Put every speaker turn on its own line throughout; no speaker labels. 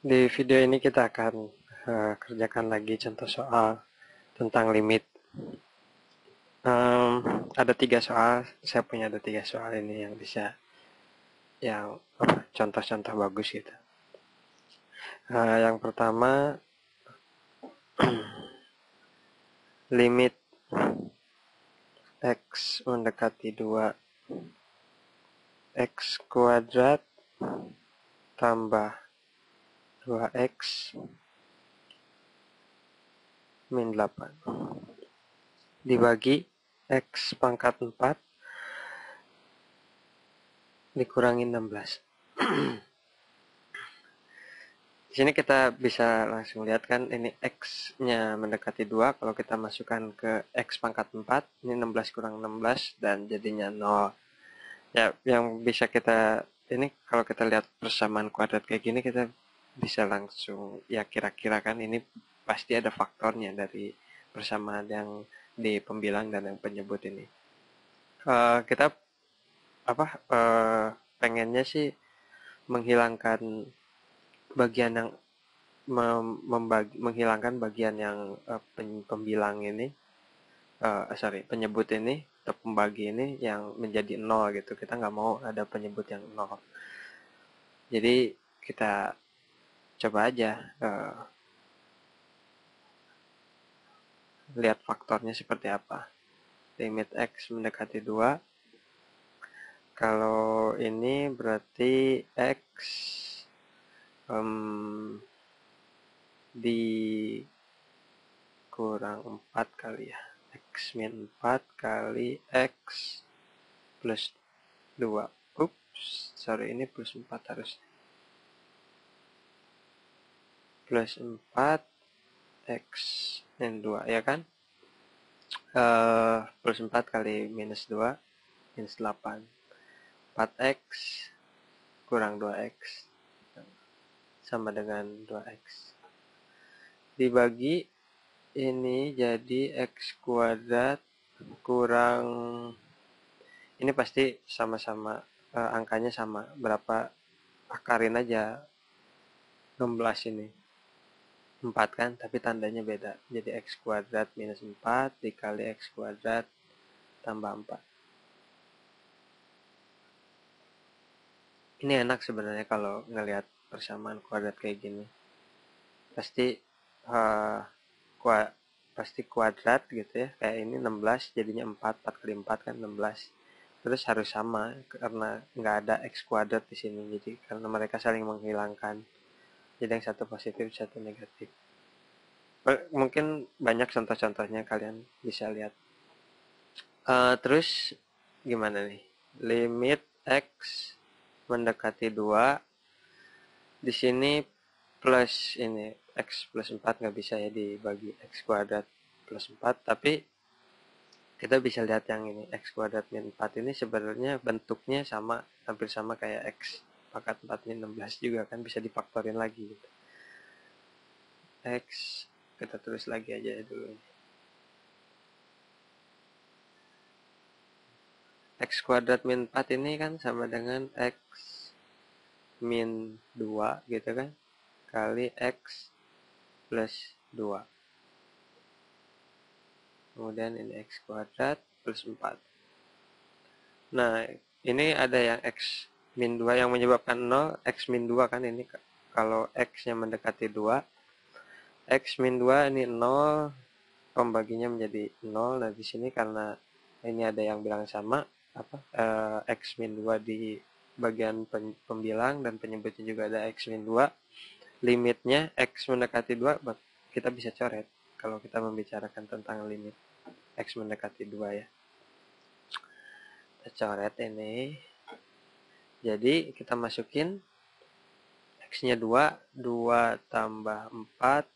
Di video ini kita akan kerjakan lagi contoh soal tentang limit. Em, ada 3 soal, saya punya ada 3 soal ini yang bisa, yang contoh-contoh bagus gitu. Yang pertama, limit X mendekati 2, X kuadrat tambah 2X min 8 dibagi X pangkat 4 dikurangi 16. Di sini kita bisa langsung lihat kan, ini X-nya mendekati 2, kalau kita masukkan ke X pangkat 4, ini 16 kurang 16, dan jadinya 0. Ya, yang bisa kita, ini kalau kita lihat persamaan kuadrat kayak gini, kita bisa langsung, ya kira-kira kan ini pasti ada faktornya dari persamaan yang di pembilang dan yang penyebut ini. Kita pengennya sih menghilangkan bagian yang menghilangkan bagian yang pembilang ini, penyebut ini atau pembagi ini yang menjadi 0 gitu. Kita nggak mau ada penyebut yang 0. Jadi kita coba aja lihat faktornya seperti apa. Limit X mendekati 2. Kalau ini berarti X dikurang 4 kali ya. X min 4 kali X plus 2. Sorry, ini plus 4 harus. Plus 4 X min 2, ya kan? Plus 4 kali minus 2, minus 8. 4X kurang 2X sama dengan 2X. Dibagi ini jadi X kuadrat kurang, ini pasti sama-sama angkanya sama, berapa akarin aja 16 ini 4 kan, tapi tandanya beda, jadi X kuadrat minus 4 dikali X kuadrat tambah 4. Ini enak sebenarnya kalau ngelihat persamaan kuadrat kayak gini, pasti pasti kuadrat gitu ya, kayak ini 16 jadinya 4 kali 4 kan 16, terus harus sama karena nggak ada X kuadrat di sini, jadi karena mereka saling menghilangkan, jadi yang satu positif satu negatif. Mungkin banyak contoh-contohnya, kalian bisa lihat. Terus gimana nih, limit X mendekati 2, di sini plus ini X plus 4 nggak bisa ya dibagi X kuadrat plus 4, tapi kita bisa lihat yang ini X kuadrat min 4 ini sebenarnya bentuknya sama, hampir sama kayak X pangkat 4 min 16 juga kan, bisa difaktorin lagi gitu. X kita tulis lagi aja dulu. X kuadrat min 4 ini kan sama dengan X min 2 gitu kan, kali X plus 2. Kemudian ini X kuadrat plus 4. Nah, ini ada yang X min 2 yang menyebabkan 0, X min 2 kan ini, kalau X-nya mendekati 2, X min 2 ini 0, pembaginya menjadi 0. Nah, di sini karena ini ada yang bilang sama, X min 2 di bagian pembilang dan penyebutnya juga ada X min 2, limitnya X mendekati 2, kita bisa coret kalau kita membicarakan tentang limit X mendekati 2 ya. Kita coret ini, jadi kita masukin X-nya 2, 2 tambah 4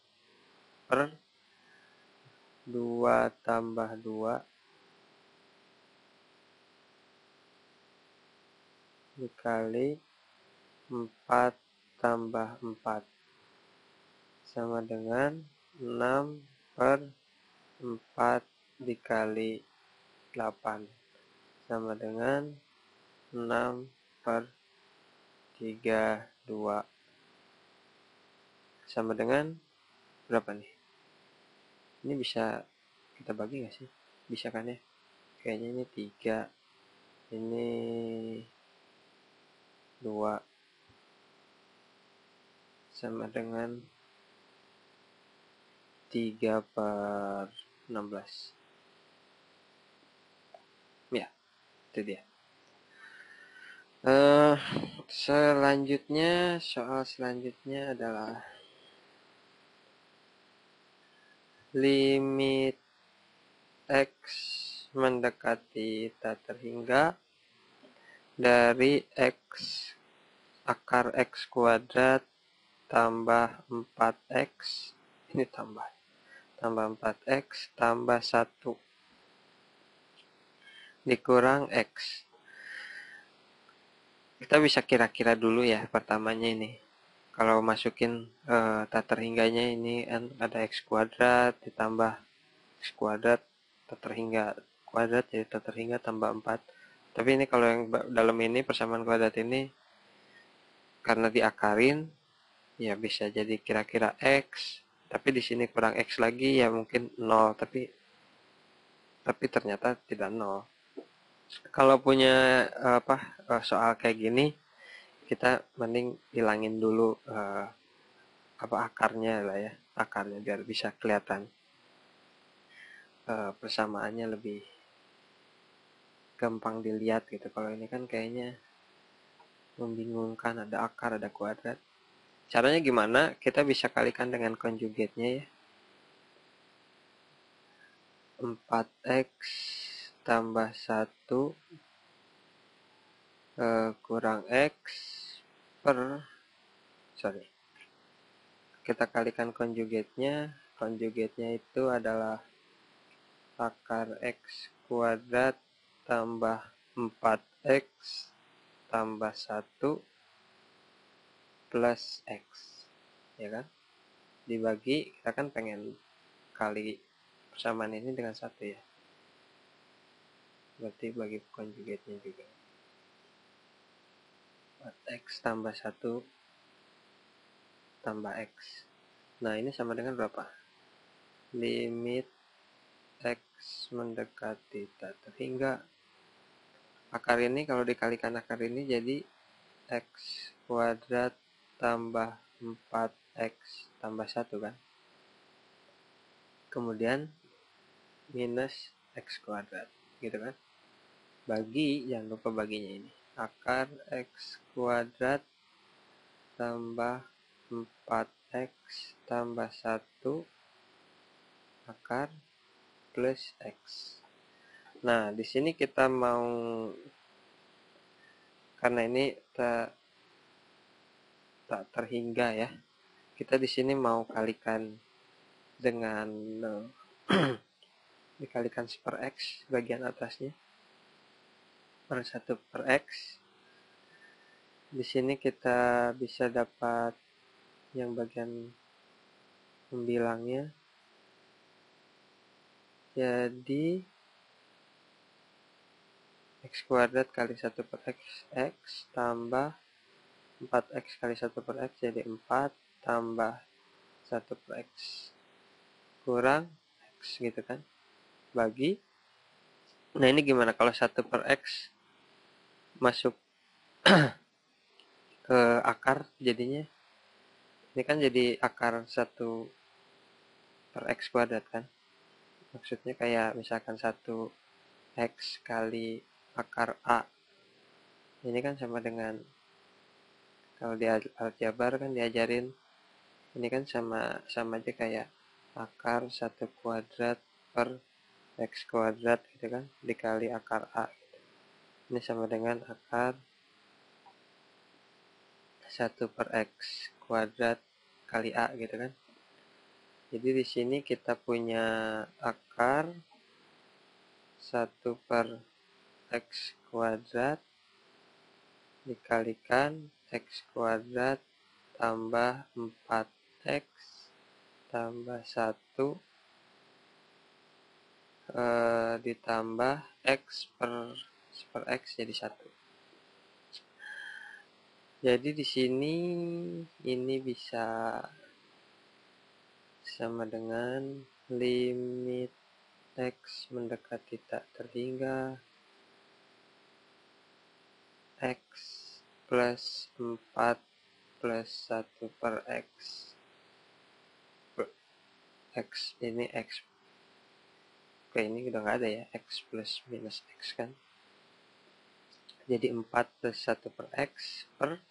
per 2 tambah 2 dikali 4 tambah 4 sama dengan 6 per 4 dikali 8 sama dengan 6 per 32. sama dengan berapa nih? Ini bisa kita bagi nggak sih? Bisa kan ya? Kayaknya ini 3, ini 2, sama dengan 3/16. Ya, itu dia. Selanjutnya, soal selanjutnya adalah limit X mendekati tak terhingga dari X akar X kuadrat tambah 4X, ini tambah 4X tambah 1 dikurang X. Kita bisa kira-kira dulu ya pertamanya ini. Kalau masukin tak terhingganya ini ada X kuadrat ditambah X kuadrat tak terhingga kuadrat, jadi tak terhingga tambah 4. Tapi ini kalau yang dalam ini persamaan kuadrat ini karena diakarin ya bisa jadi kira-kira X, tapi di sini kurang X lagi ya mungkin 0, tapi ternyata tidak 0. Kalau punya soal kayak gini, kita mending hilangin dulu akarnya lah ya, akarnya biar bisa kelihatan persamaannya lebih gampang dilihat gitu. Kalau ini kan kayaknya membingungkan, ada akar, ada kuadrat. Caranya gimana? Kita bisa kalikan dengan conjugate-nya ya. 4X tambah 1 kurang X per, kita kalikan conjugate-nya. Conjugate-nya itu adalah akar X kuadrat tambah 4X tambah 1 plus X. Ya kan? Dibagi, kita kan pengen kali persamaan ini dengan 1 ya. Berarti bagi conjugate-nya juga. 4X tambah 1 tambah X. Nah, ini sama dengan berapa? Limit X mendekati tak terhingga. Akar ini kalau dikalikan akar ini jadi X kuadrat tambah 4X tambah 1 kan. Kemudian minus X kuadrat. Gitu kan. Bagi, jangan lupa baginya ini. Akar X kuadrat tambah 4X tambah 1 akar plus X. Nah, di sini kita mau, karena ini tak terhingga ya, kita di sini mau kalikan dengan dikalikan per X bagian atasnya per 1 per X. Di sini kita bisa dapat yang bagian pembilangnya. Jadi X kuadrat kali 1 per X, X tambah 4X kali 1 per X jadi 4 tambah 1 per X kurang X gitu kan. Bagi. Nah, ini gimana kalau 1 per X masuk ke akar jadinya? Ini kan jadi akar 1 per X kuadrat kan. Maksudnya kayak misalkan 1X kali akar A. Ini kan sama dengan, kalau di aljabar kan diajarin, ini kan sama aja kayak akar 1 kuadrat per X kuadrat gitu kan, dikali akar A. Ini sama dengan akar 1 per X kuadrat kali A gitu kan. Jadi di sini kita punya akar 1 per X kuadrat dikalikan X kuadrat tambah 4X tambah 1 ditambah X per X jadi 1. Jadi di sini ini bisa sama dengan limit X mendekati tak terhingga X plus 4 plus 1 per X. X ini X. Oke, ini udah nggak ada ya. X plus minus X kan. Jadi 4 plus 1 per X per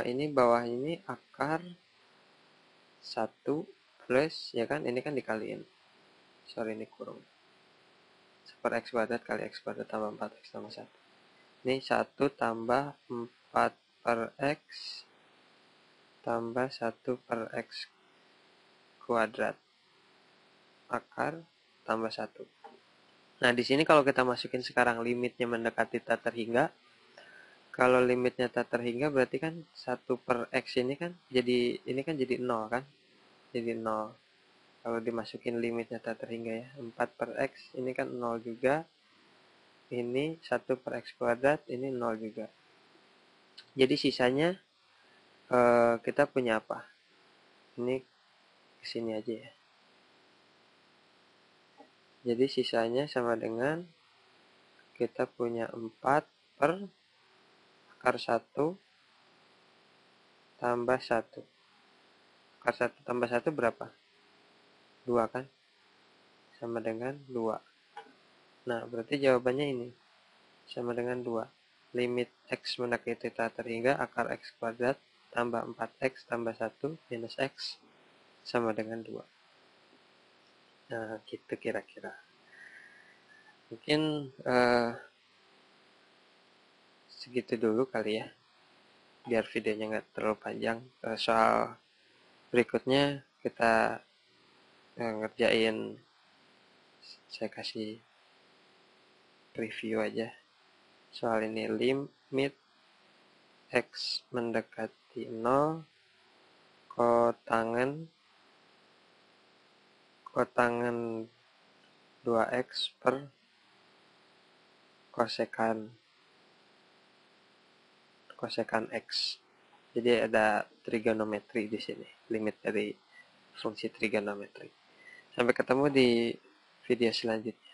ini bawah ini akar 1 plus, ya kan, ini kan dikaliin. Sorry, ini kurung. Per X kuadrat kali X kuadrat tambah 4X tambah 1. Ini 1 tambah 4 per X tambah 1 per X kuadrat. Akar tambah 1. Nah, di sini kalau kita masukin sekarang limitnya mendekati tak terhingga. Kalau limitnya tak terhingga berarti kan 1 per X ini kan jadi 0 kan? Jadi 0. Kalau dimasukin limitnya tak terhingga ya, 4 per X ini kan 0 juga. Ini 1 per X kuadrat, ini 0 juga. Jadi sisanya kita punya apa? Ini kesini aja ya. Jadi sisanya sama dengan kita punya 4 per akar 1 tambah 1. Akar 1 tambah 1 berapa? 2 kan? Sama dengan 2. Nah, berarti jawabannya ini. Sama dengan 2. Limit X mendekati tak terhingga akar X kuadrat tambah 4X tambah 1 minus X sama dengan 2. Nah, gitu kira-kira. Mungkin segitu dulu kali ya. Biar videonya nggak terlalu panjang. Soal berikutnya kita ngerjain, saya kasih review aja. Soal ini limit X mendekati 0 kotangen 2X per kosekan X. Jadi ada trigonometri di sini, limit dari fungsi trigonometri. Sampai ketemu di video selanjutnya.